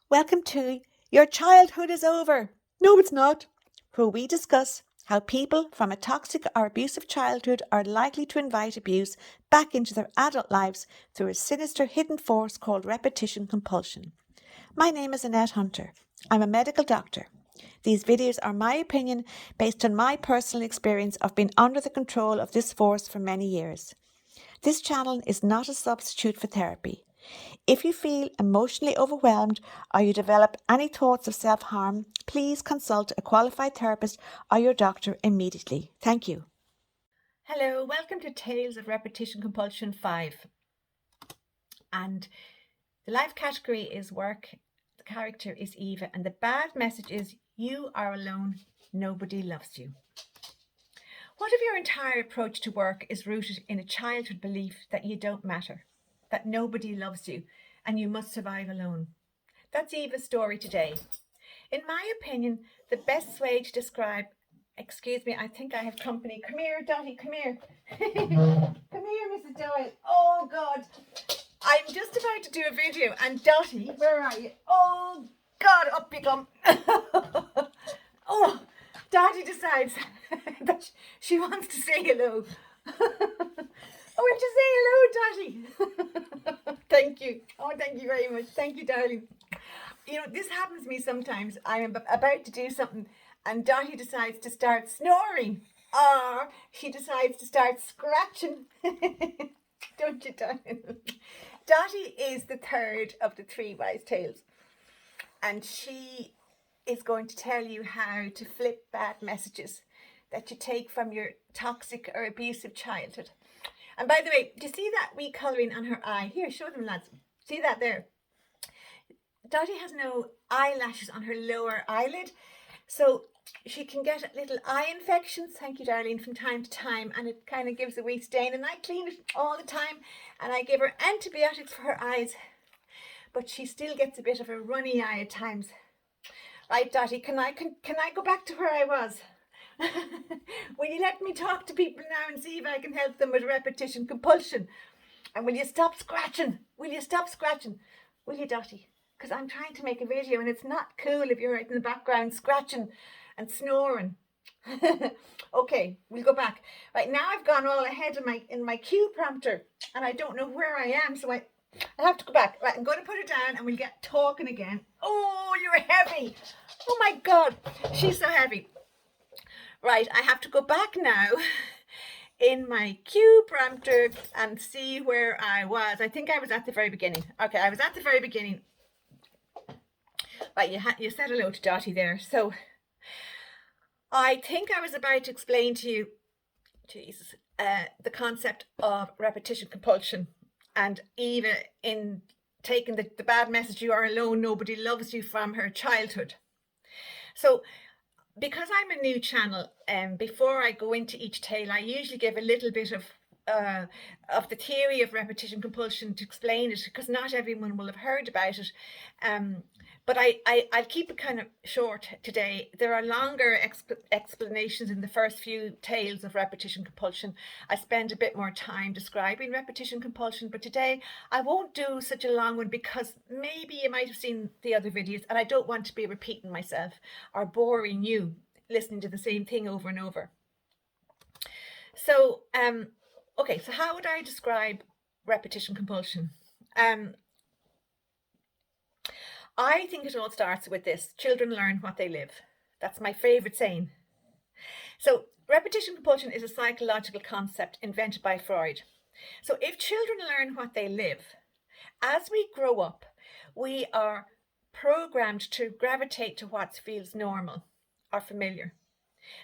Welcome to Your Childhood is Over. No, it's not. Where we discuss how people from a toxic or abusive childhood are likely to invite abuse back into their adult lives through a sinister hidden force called repetition compulsion. My name is Annette Hunter. I'm a medical doctor. These videos are my opinion based on my personal experience of being under the control of this force for many years. This channel is not a substitute for therapy. If you feel emotionally overwhelmed or you develop any thoughts of self-harm, please consult a qualified therapist or your doctor immediately. Thank you. Hello, welcome to Tales of Repetition Compulsion 5. And the life category is work. The character is Eva. And the bad message is you are alone. Nobody loves you. What if your entire approach to work is rooted in a childhood belief that you don't matter, that nobody loves you, and you must survive alone? That's Eva's story today. In my opinion, the best way to describe, excuse me, I think I have company. Come here, Dottie, come here. Come here, Mrs. Doyle. Oh, God. I'm just about to do a video, and Dottie, where are you? Oh, God, up you come. Oh, Dottie decides that she wants to say hello. Oh, to say hello, Dottie. Thank you. Oh, thank you very much. Thank you, darling. You know, this happens to me sometimes. I'm about to do something and Dottie decides to start snoring or she decides to start scratching. Don't you, darling? Dottie is the third of the three wise tales and she is going to tell you how to flip bad messages that you take from your toxic or abusive childhood. And by the way, do you see that wee colouring on her eye? Here, show them, lads. See that there? Dottie has no eyelashes on her lower eyelid, so she can get little eye infections, thank you, darling, from time to time, and it kind of gives a wee stain, and I clean it all the time, and I give her antibiotics for her eyes, but she still gets a bit of a runny eye at times. Right, Dottie, can I go back to where I was? Will you let me talk to people now and see if I can help them with repetition compulsion? And will you stop scratching? Will you stop scratching? Will you, Dottie? Because I'm trying to make a video and it's not cool if you're right in the background scratching and snoring. Okay, we'll go back. Right, now I've gone all ahead in my cue prompter and I don't know where I am, so I have to go back. Right, I'm going to put it down and we'll get talking again. Oh, you're heavy. Oh my God, she's so heavy. Right, I have to go back now in my cue prompter and see where I was. I think I was at the very beginning. Okay, I was at the very beginning. Right, you said hello to Dottie there. So I think I was about to explain to you, Jesus, the concept of repetition compulsion and Eva in taking the bad message you are alone, nobody loves you from her childhood. So because I'm a new channel, before I go into each tale, I usually give a little bit of the theory of repetition compulsion to explain it, because not everyone will have heard about it. But I'll keep it kind of short today. There are longer explanations in the first few tales of repetition compulsion. I spend a bit more time describing repetition compulsion, but today I won't do such a long one because maybe you might have seen the other videos and I don't want to be repeating myself or boring you listening to the same thing over and over. So, okay, so how would I describe repetition compulsion? I think it all starts with this: children learn what they live. That's my favourite saying. So repetition compulsion is a psychological concept invented by Freud. So if children learn what they live, as we grow up, we are programmed to gravitate to what feels normal or familiar.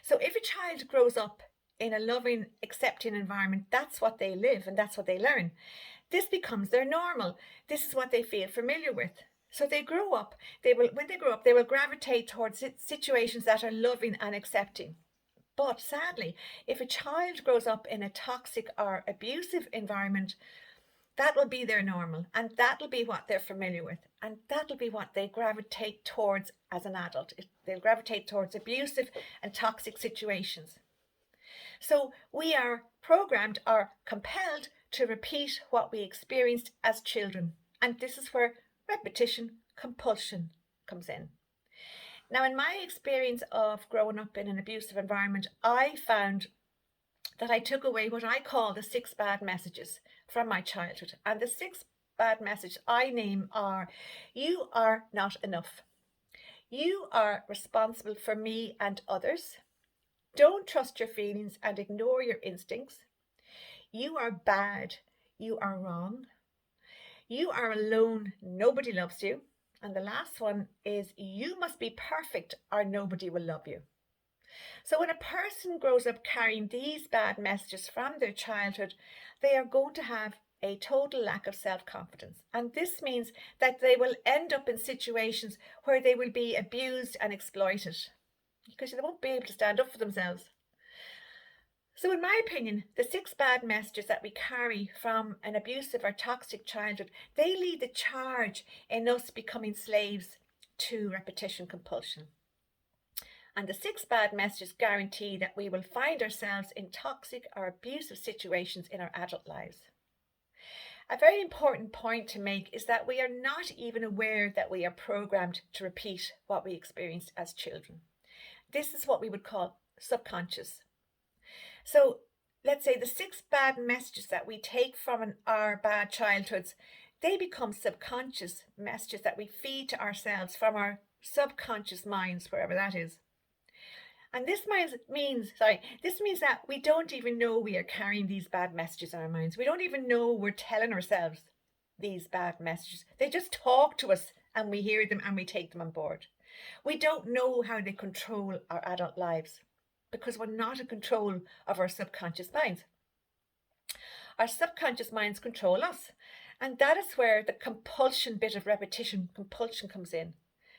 So if a child grows up in a loving, accepting environment, that's what they live and that's what they learn. This becomes their normal. This is what they feel familiar with. So they grow up, when they grow up, they will gravitate towards situations that are loving and accepting. But sadly, if a child grows up in a toxic or abusive environment, that will be their normal and that'll be what they're familiar with. And that'll be what they gravitate towards as an adult. They'll gravitate towards abusive and toxic situations. So we are programmed or compelled to repeat what we experienced as children. And this is where repetition compulsion comes in. Now, in my experience of growing up in an abusive environment, I found that I took away what I call the 6 bad messages from my childhood. And the 6 bad messages I name are: you are not enough. You are responsible for me and others. Don't trust your feelings and ignore your instincts. You are bad. You are wrong. You are alone. Nobody loves you. And the last one is: you must be perfect or nobody will love you. So when a person grows up carrying these bad messages from their childhood, they are going to have a total lack of self-confidence. And this means that they will end up in situations where they will be abused and exploited because they won't be able to stand up for themselves. So in my opinion, the 6 bad messages that we carry from an abusive or toxic childhood, they lead the charge in us becoming slaves to repetition compulsion. And the 6 bad messages guarantee that we will find ourselves in toxic or abusive situations in our adult lives. A very important point to make is that we are not even aware that we are programmed to repeat what we experienced as children. This is what we would call subconscious. So let's say the 6 bad messages that we take from our bad childhoods, they become subconscious messages that we feed to ourselves from our subconscious minds, wherever that is. And this means that we don't even know we are carrying these bad messages in our minds. We don't even know we're telling ourselves these bad messages. They just talk to us and we hear them and we take them on board. We don't know how they control our adult lives because we're not in control of our subconscious minds. Our subconscious minds control us. And that is where the compulsion bit of repetition compulsion comes in.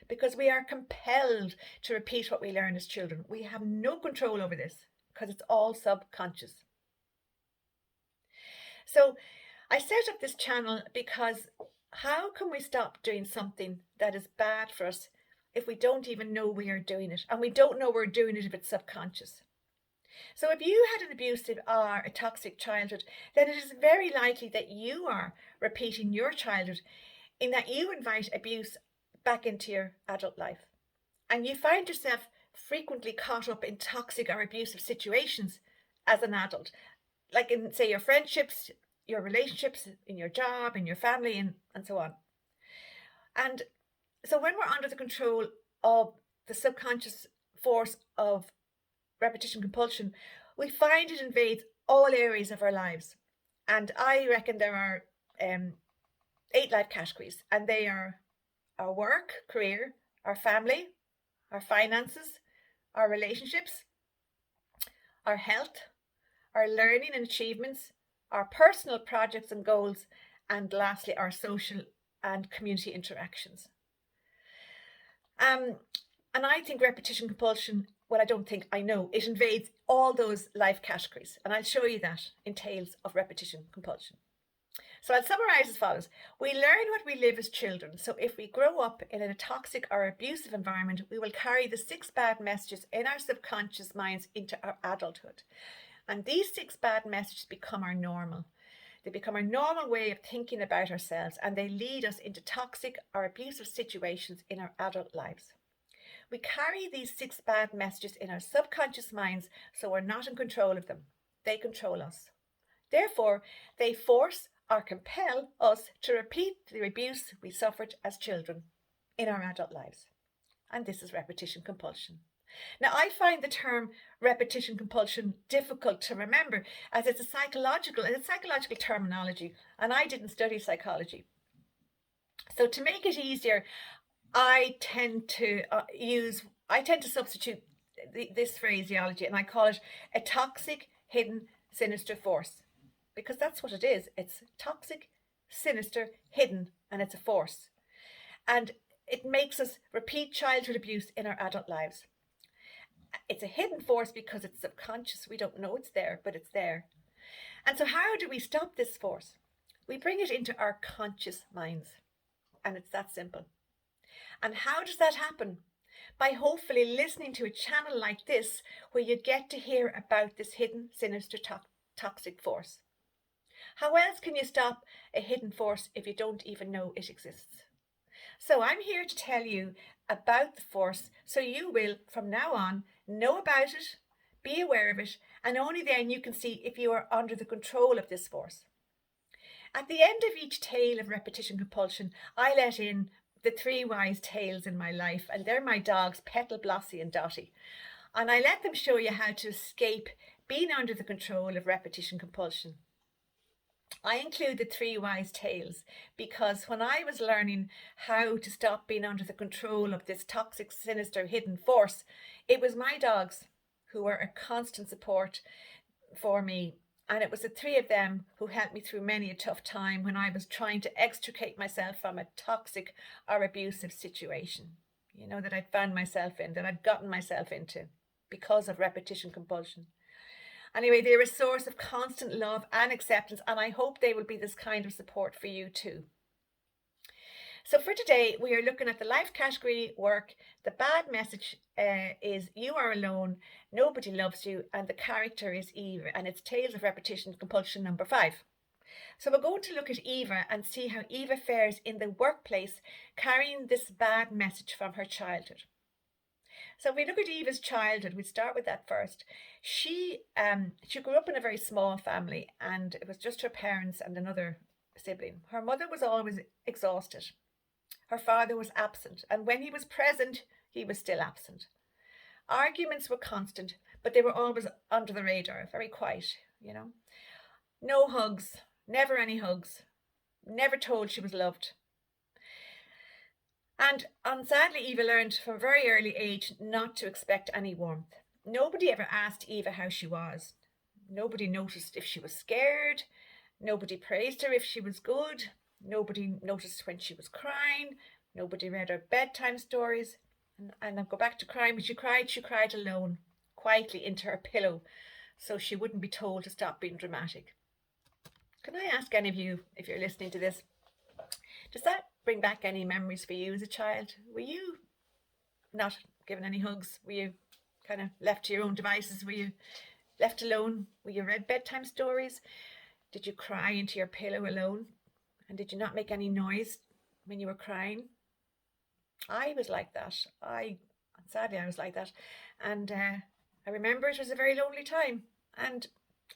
Because we are compelled to repeat what we learn as children. We have no control over this because it's all subconscious. So I set up this channel because how can we stop doing something that is bad for us if we don't even know we are doing it? And we don't know we're doing it if it's subconscious. So if you had an abusive or a toxic childhood, then it is very likely that you are repeating your childhood in that you invite abuse back into your adult life. And you find yourself frequently caught up in toxic or abusive situations as an adult, like in, say, your friendships, your relationships, in your job, in your family, and so on. And so when we're under the control of the subconscious force of repetition compulsion, we find it invades all areas of our lives. And I reckon there are 8 life categories, and they are our work, career, our family, our finances, our relationships, our health, our learning and achievements, our personal projects and goals, and lastly, our social and community interactions. And I think repetition compulsion, well, I know, it invades all those life categories. And I'll show you that in Tales of Repetition Compulsion. So I'll summarise as follows. We learn what we live as children. So if we grow up in a toxic or abusive environment, we will carry the 6 bad messages in our subconscious minds into our adulthood. And these 6 bad messages become our normal. They become our normal way of thinking about ourselves, and they lead us into toxic or abusive situations in our adult lives. We carry these 6 bad messages in our subconscious minds, so we're not in control of them. They control us. Therefore, they force or compel us to repeat the abuse we suffered as children in our adult lives. And this is repetition compulsion. Now, I find the term repetition compulsion difficult to remember as it's psychological terminology, and I didn't study psychology. So to make it easier, I tend to substitute this phraseology, and I call it a toxic, hidden, sinister force. Because that's what it is. It's toxic, sinister, hidden, and it's a force. And it makes us repeat childhood abuse in our adult lives. It's a hidden force because it's subconscious. We don't know it's there, but it's there. And so how do we stop this force? We bring it into our conscious minds. And it's that simple. And how does that happen? By hopefully listening to a channel like this, where you get to hear about this hidden, sinister, toxic force. How else can you stop a hidden force if you don't even know it exists? So I'm here to tell you about the force so you will, from now on, know about it, be aware of it, and only then you can see if you are under the control of this force. At the end of each tale of repetition compulsion, I let in the three wise tales in my life, and they're my dogs, Petal, Blossie, and Dottie. And I let them show you how to escape being under the control of repetition compulsion. I include the three wise tales because when I was learning how to stop being under the control of this toxic, sinister, hidden force, it was my dogs who were a constant support for me. And it was the three of them who helped me through many a tough time when I was trying to extricate myself from a toxic or abusive situation, that I'd found myself in, that I'd gotten myself into because of repetition compulsion. Anyway, they're a source of constant love and acceptance, and I hope they will be this kind of support for you too. So for today, we are looking at the life category work. The bad message is you are alone, nobody loves you, and the character is Eva, and it's Tales of Repetition Compulsion number 5. So we're going to look at Eva and see how Eva fares in the workplace, carrying this bad message from her childhood. So if we look at Eva's childhood, we'd start with that first. She grew up in a very small family, and it was just her parents and another sibling. Her mother was always exhausted. Her father was absent, and when he was present, he was still absent. Arguments were constant, but they were always under the radar, very quiet, No hugs, never any hugs, never told she was loved. And sadly, Eva learned from a very early age not to expect any warmth. Nobody ever asked Eva how she was. Nobody noticed if she was scared. Nobody praised her if she was good. Nobody noticed when she was crying. Nobody read her bedtime stories. And I'll go back to crying. When she cried alone, quietly into her pillow, so she wouldn't be told to stop being dramatic. Can I ask any of you, if you're listening to this, does that bring back any memories for you as a child? Were you not given any hugs? Were you kind of left to your own devices? Were you left alone? Were you read bedtime stories? Did you cry into your pillow alone? And did you not make any noise when you were crying? I was like that. Sadly, I was like that. And I remember it was a very lonely time. And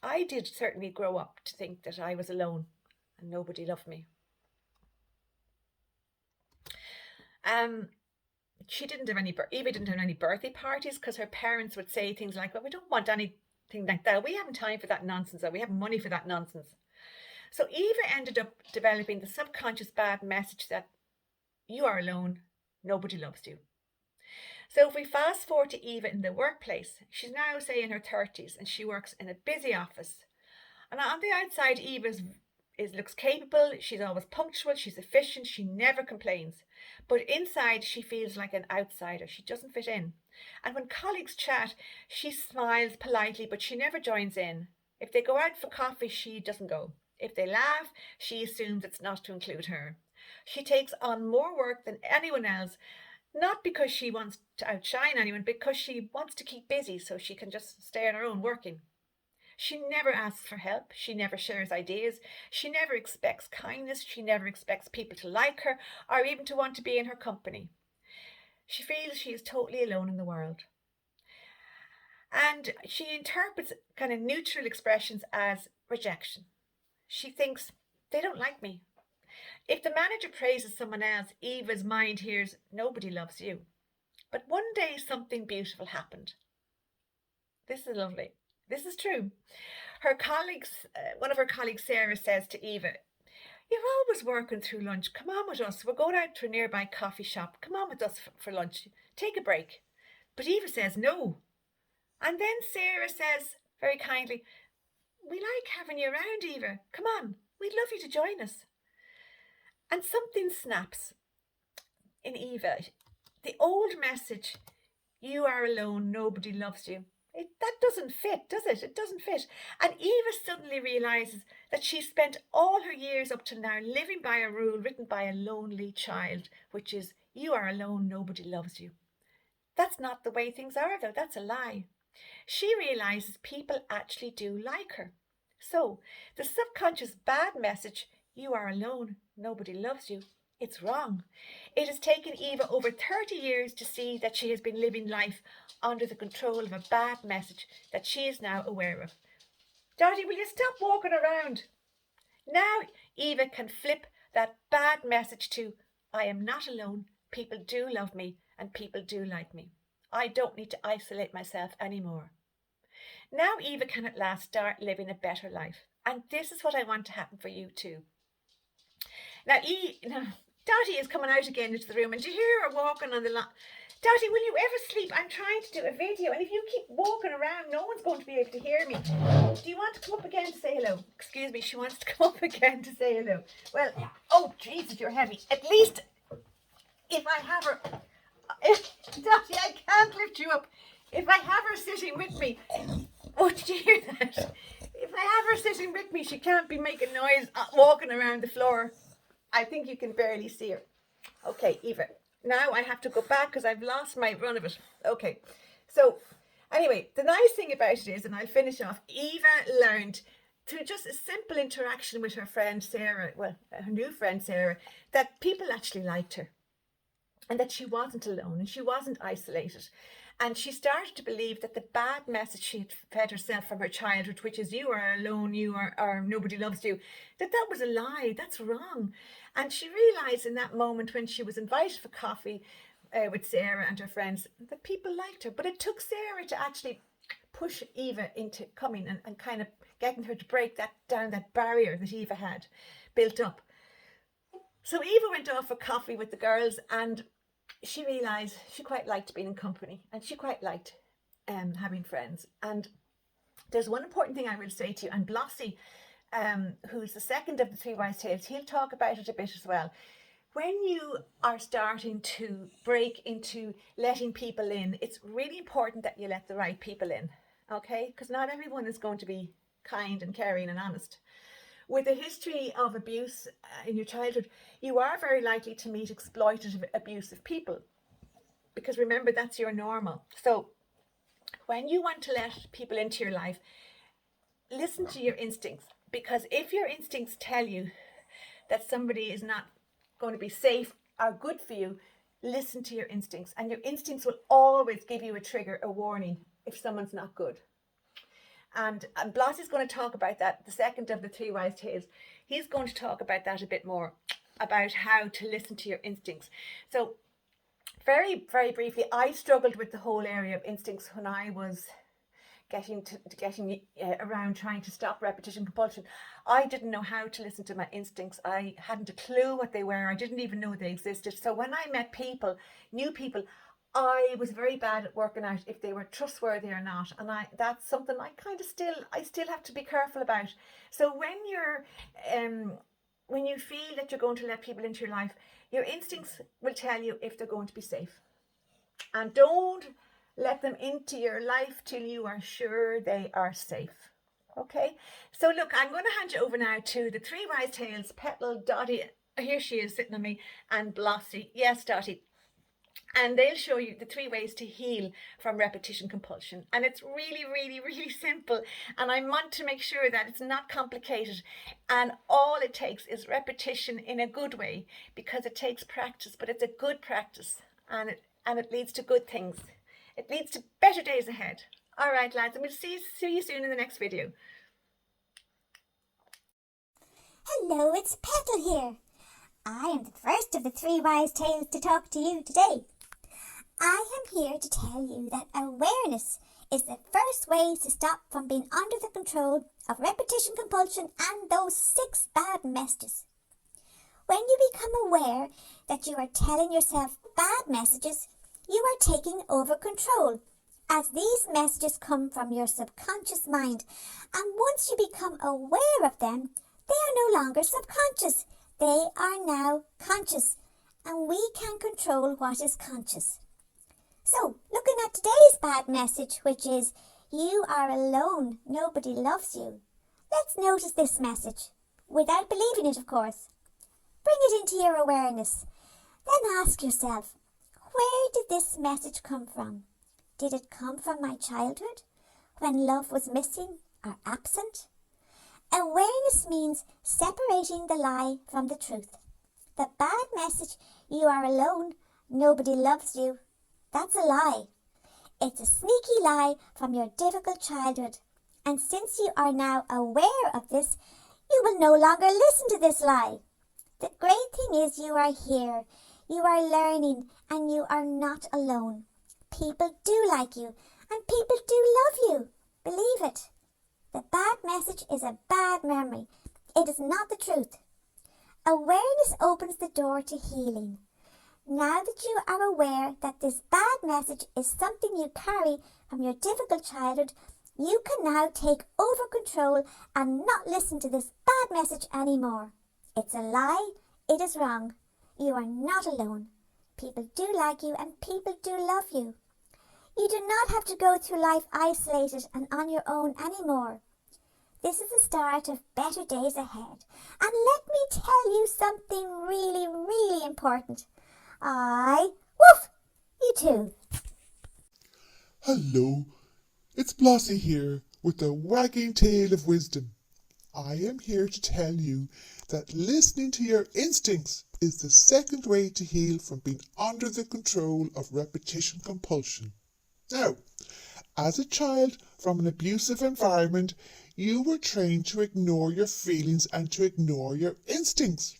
I did certainly grow up to think that I was alone and nobody loved me. Eva didn't have any birthday parties because her parents would say things like, well, we don't want anything like that. We haven't time for that nonsense, or we haven't money for that nonsense. So Eva ended up developing the subconscious bad message that you are alone, nobody loves you. So if we fast forward to Eva in the workplace, she's now, say, in her 30s, and she works in a busy office. And on the outside, Eva looks capable, she's always punctual, she's efficient, she never complains. But inside, she feels like an outsider. She doesn't fit in. And when colleagues chat, she smiles politely, but she never joins in. If they go out for coffee, she doesn't go. If they laugh, she assumes it's not to include her. She takes on more work than anyone else, not because she wants to outshine anyone, because she wants to keep busy so she can just stay on her own working. She never asks for help. She never shares ideas. She never expects kindness. She never expects people to like her or even to want to be in her company. She feels she is totally alone in the world. And she interprets kind of neutral expressions as rejection. She thinks, they don't like me. If the manager praises someone else, Eva's mind hears, nobody loves you. But one day something beautiful happened. This is lovely. This is true. One of her colleagues, Sarah, says to Eva, you're always working through lunch. Come on with us. We're going out to a nearby coffee shop. Come on with us for lunch. Take a break. But Eva says no. And then Sarah says very kindly, we like having you around, Eva. Come on. We'd love you to join us. And something snaps in Eva. The old message, you are alone, nobody loves you. That doesn't fit, does it? It doesn't fit. And Eva suddenly realises that she spent all her years up till now living by a rule written by a lonely child, which is, you are alone, nobody loves you. That's not the way things are, though. That's a lie. She realises people actually do like her. So the subconscious bad message, you are alone, nobody loves you, It's wrong. It has taken Eva over 30 years to see that she has been living life under the control of a bad message that she is now aware of. Dottie, will you stop walking around? Now Eva can flip that bad message to, I am not alone, people do love me and people do like me. I don't need to isolate myself anymore. Now Eva can at last start living a better life. And this is what I want to happen for you too. Now, Dottie is coming out again into the room, and you hear her walking on the lawn. Dottie, will you ever sleep? I'm trying to do a video, and if you keep walking around, no one's going to be able to hear me. Do you want to come up again to say hello? Excuse me, she wants to come up again to say hello. Well, oh, Jesus, you're heavy. At least if I have her... Dottie, I can't lift you up. If I have her sitting with me... Oh, did you hear that? If I have her sitting with me, she can't be making noise walking around the floor. I think you can barely see her. Okay, Eva. Now I have to go back because I've lost my run of it. Okay. So, anyway, the nice thing about it is, and I'll finish off, Eva learned through just a simple interaction with her friend Sarah, well, her new friend Sarah, that people actually liked her. And that she wasn't alone and she wasn't isolated. And she started to believe that the bad message she had fed herself from her childhood, which is you are alone, you are or nobody loves you, that was a lie. That's wrong. And she realised in that moment when she was invited for coffee with Sarah and her friends that people liked her. But it took Sarah to actually push Eva into coming and kind of getting her to break down that barrier that Eva had built up. So Eva went off for coffee with the girls, and she realised she quite liked being in company and she quite liked having friends. And there's one important thing I will say to you, and Blossy, who's the second of the three wise tales, he'll talk about it a bit as well. When you are starting to break into letting people in, it's really important that you let the right people in, okay? Because not everyone is going to be kind and caring and honest. With a history of abuse in your childhood, you are very likely to meet exploitative, abusive people. Because remember, that's your normal. So when you want to let people into your life, listen to your instincts. Because if your instincts tell you that somebody is not going to be safe or good for you, listen to your instincts. And your instincts will always give you a trigger, a warning, if someone's not good. And Bloss is going to talk about that, the second of the three wise tales. He's going to talk about that a bit more, about how to listen to your instincts. So very, very briefly, I struggled with the whole area of instincts when I was getting around trying to stop repetition compulsion. I didn't know how to listen to my instincts. I hadn't a clue what they were. I didn't even know they existed. So when I met people, new people, I was very bad at working out if they were trustworthy or not, and that's something I still have to be careful about. So when you feel that you're going to let people into your life, your instincts will tell you if they're going to be safe, and don't let them into your life till you are sure they are safe. Okay, so look, I'm going to hand you over now to the three wise tales, Petal, Dottie, here she is sitting on me, and Blossy. Yes, Dottie. And they'll show you the 3 ways to heal from repetition compulsion. And it's really, really, really simple. And I want to make sure that it's not complicated. And all it takes is repetition in a good way, because it takes practice, but it's a good practice. And it leads to good things. It leads to better days ahead. All right, lads, and we'll see you soon in the next video. Hello, it's Petal here. I am the first of the 3 wise tales to talk to you today. I am here to tell you that awareness is the first way to stop from being under the control of repetition compulsion and those 6 bad messages. When you become aware that you are telling yourself bad messages, you are taking over control, as these messages come from your subconscious mind, and once you become aware of them, they are no longer subconscious. They are now conscious, and we can control what is conscious. So, looking at today's bad message, which is, you are alone, nobody loves you. Let's notice this message, without believing it, of course. Bring it into your awareness. Then ask yourself, where did this message come from? Did it come from my childhood, when love was missing or absent? Awareness means separating the lie from the truth. The bad message, you are alone, nobody loves you, that's a lie. It's a sneaky lie from your difficult childhood. And since you are now aware of this, you will no longer listen to this lie. The great thing is you are here, you are learning, and you are not alone. People do like you, and people do love you. Believe it. The bad message is a bad memory. It is not the truth. Awareness opens the door to healing. Now that you are aware that this bad message is something you carry from your difficult childhood, you can now take over control and not listen to this bad message anymore. It's a lie. It is wrong. You are not alone. People do like you and people do love you. You do not have to go through life isolated and on your own anymore. This is the start of better days ahead. And let me tell you something really, really important. Woof! You too. Hello, it's Blossie here with the wagging tail of wisdom. I am here to tell you that listening to your instincts is the second way to heal from being under the control of repetition compulsion. Now, as a child from an abusive environment, you were trained to ignore your feelings and to ignore your instincts.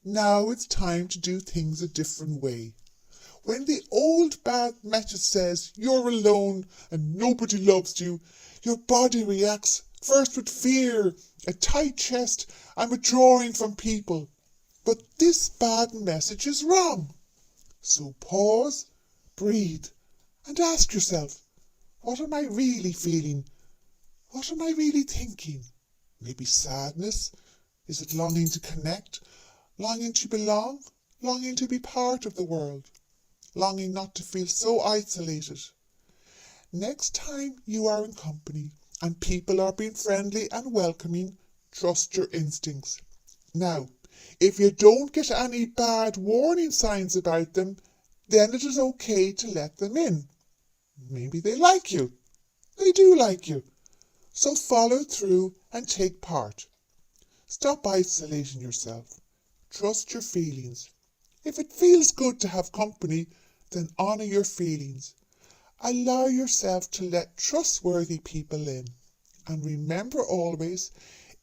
Now it's time to do things a different way. When the old bad message says you're alone and nobody loves you, your body reacts first with fear, a tight chest, and withdrawing from people. But this bad message is wrong. So pause, breathe, and ask yourself, what am I really feeling? What am I really thinking? Maybe sadness? Is it longing to connect? Longing to belong? Longing to be part of the world? Longing not to feel so isolated? Next time you are in company and people are being friendly and welcoming, trust your instincts. Now, if you don't get any bad warning signs about them, then it is okay to let them in. Maybe they like you. They do like you. So follow through and take part. Stop isolating yourself. Trust your feelings. If it feels good to have company, then honour your feelings. Allow yourself to let trustworthy people in. And remember always,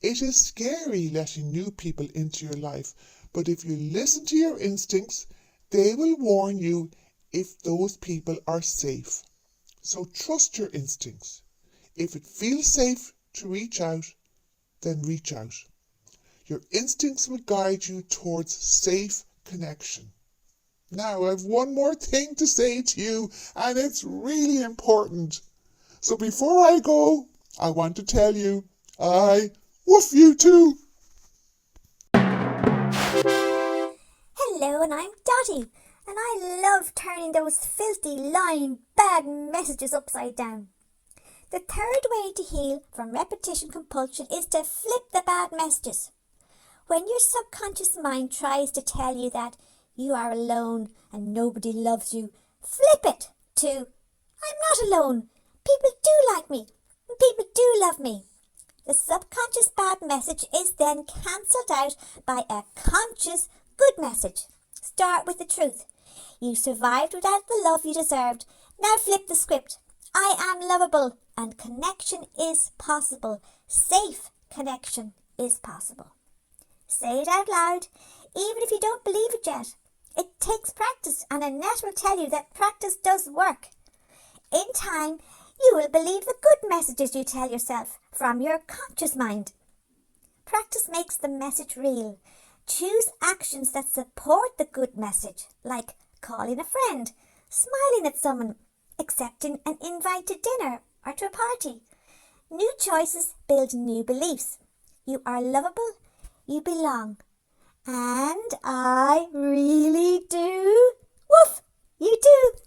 it is scary letting new people into your life, but if you listen to your instincts, they will warn you if those people are safe. So trust your instincts. If it feels safe to reach out, then reach out. Your instincts will guide you towards safe connection. Now, I've one more thing to say to you, and it's really important. So before I go, I want to tell you, I woof you too. Hello, and I'm Dottie, and I love turning those filthy, lying, bad messages upside down. The third way to heal from repetition compulsion is to flip the bad messages. When your subconscious mind tries to tell you that you are alone and nobody loves you, flip it to, I'm not alone, people do like me, and people do love me. The subconscious bad message is then cancelled out by a conscious good message. Start with the truth. You survived without the love you deserved. Now flip the script. I am lovable and connection is possible. Safe connection is possible. Say it out loud, even if you don't believe it yet. It takes practice, and Annette will tell you that practice does work. In time, you will believe the good messages you tell yourself from your conscious mind. Practice makes the message real. Choose actions that support the good message, like calling a friend, smiling at someone, accepting an invite to dinner or to a party. New choices build new beliefs. You are lovable, you belong. And I really do. Woof! You too.